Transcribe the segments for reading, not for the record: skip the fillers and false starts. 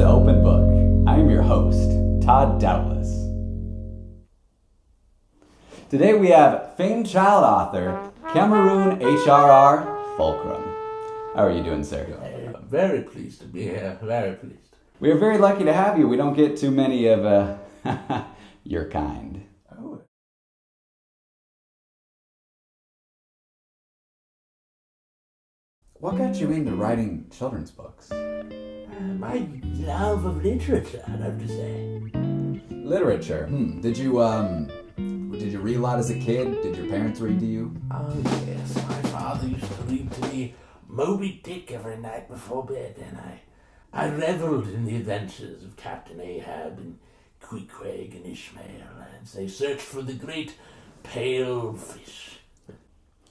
to Open Book. I am your host, Todd Doubtless. Today we have famed child author, Camaroon H. Fulcrum. How are you doing, sir? Very pleased to be here, very pleased. We are very lucky to have you. We don't get too many of your kind. Oh. What got you into writing children's books? My love of literature, I'd have to say. Literature. Did you read a lot as a kid? Did your parents read to you? Oh yes, my father used to read to me Moby Dick every night before bed, and I reveled in the adventures of Captain Ahab and Queequeg and Ishmael as they searched for the great pale fish.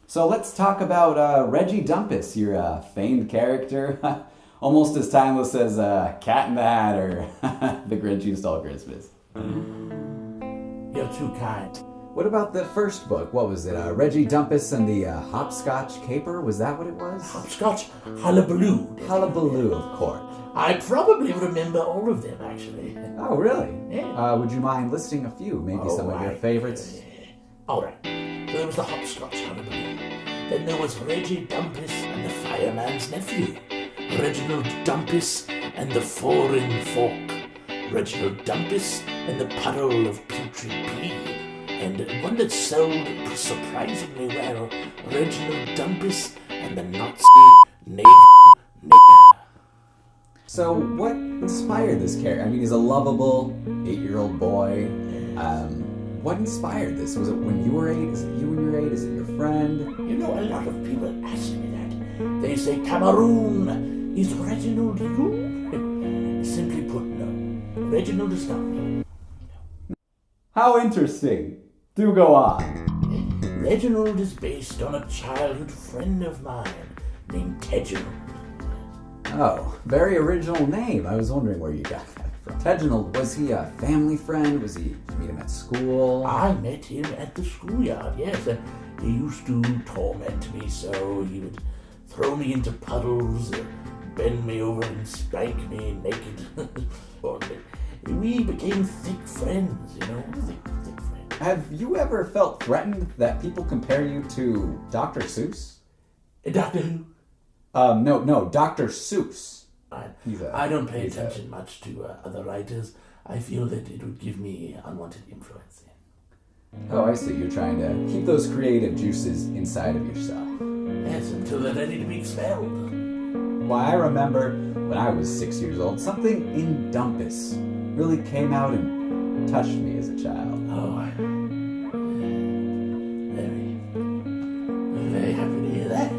So let's talk about Reggie Dumpus, your famed character, almost as timeless as Cat in the Hat or The Grinch Who Stole Christmas. You're too kind. What about the first book? What was it? Reggie Dumpus and the Hopscotch Caper? Was that what it was? Hopscotch Hullabaloo. Hullabaloo, of course. I probably remember all of them, actually. Oh, really? Yeah. Would you mind listing a few? Maybe some of your favorites? All right. So there was the Hopscotch Hullabaloo. Then there was Reggie Dumpus and the Fireman's Nephew. Reginald Dumpus and the Four-in Fork. Reginald Dumpus and the Puddle of Putrid Pea. And one that sold surprisingly well, Reginald Dumpus and the Nazi Navy Nigger. So what inspired this character? I mean, he's a lovable 8-year-old boy. What inspired this? Was it when you were 8? Is it you when you were 8? Is it your friend? You know, a lot of people ask me that. They say, Camaroon, is Reginald you? Simply put, no. Reginald is not. How interesting. Do go on. Reginald is based on a childhood friend of mine named Teginald. Oh, very original name. I was wondering where you got that from. Teginald, was he a family friend? Did you meet him at school? I met him at the schoolyard, yes. He used to torment me so. He would throw me into puddles, bend me over and spank me naked. We became thick friends, you know, thick friends. Have you ever felt threatened that people compare you to Dr. Seuss? Doctor who? No, Dr. Seuss. I don't pay attention much to other writers. I feel that it would give me unwanted influence. Oh, I see. You're trying to keep those creative juices inside of yourself. Yes, until they're ready to be expelled. Well, I remember when I was 6 years old, something in Dumpus really came out and touched me as a child. Oh, very happy to hear that.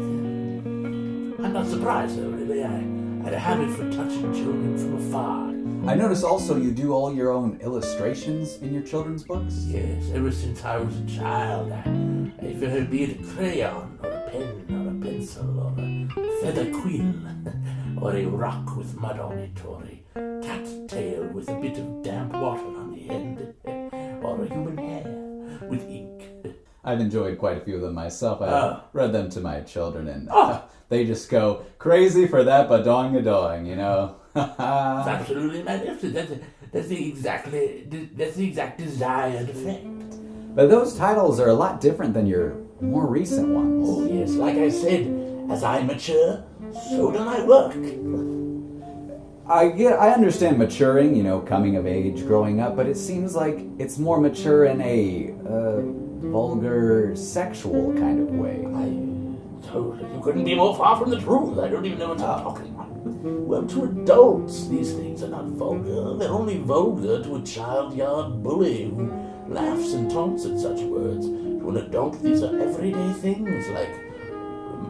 I'm not surprised, though, really. I had a habit for touching children from afar. I notice also you do all your own illustrations in your children's books. Yes, ever since I was a child, if it had been a crayon, or a pen, or a pencil, or a feather quill, or a rock with mud on it, or a cat tail with a bit of damp water on the end, or a human hair with ink. I've enjoyed quite a few of them myself. I read them to my children, and they just go crazy for that badoing-a-doing, you know? It's absolutely magnificent. That's the exact desired effect. But those titles are a lot different than your more recent ones. Oh yes, like I said, as I mature, so do my work. I understand maturing, you know, coming of age, growing up, but it seems like it's more mature in a vulgar, sexual kind of way. You couldn't be more far from the truth. I don't even know what you're talking about. Well, to adults, these things are not vulgar. They're only vulgar to a child-yard bully who laughs and taunts at such words. To an adult, these are everyday things, like,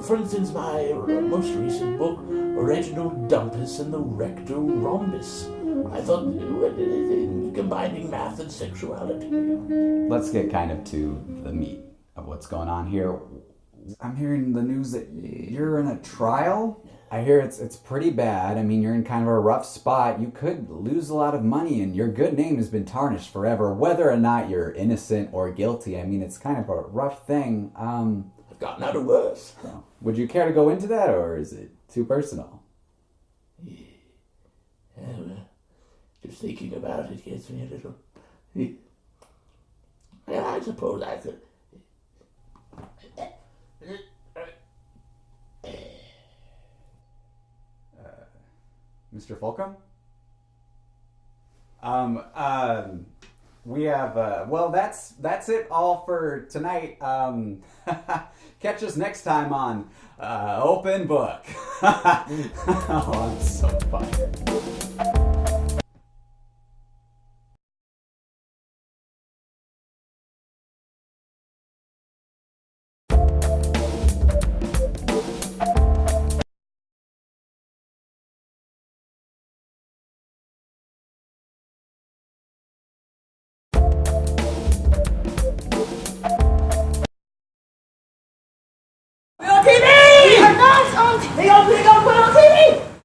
for instance, my most recent book, Reginald Dumpus and the Rectal Rhombus. I thought, combining math and sexuality. Let's get kind of to the meat of what's going on here. I'm hearing the news that you're in a trial. I hear it's pretty bad. I mean, you're in kind of a rough spot. You could lose a lot of money, and your good name has been tarnished forever, whether or not you're innocent or guilty. I mean, it's kind of a rough thing. I've gotten out of worse. So, would you care to go into that, or is it too personal? Just thinking about it gets me a little. And I suppose I could. Mr. Fulcrum? We have, well, that's it all for tonight. Catch us next time on Open Book. Oh, I'm so fired. We're on TV! We're not on TV!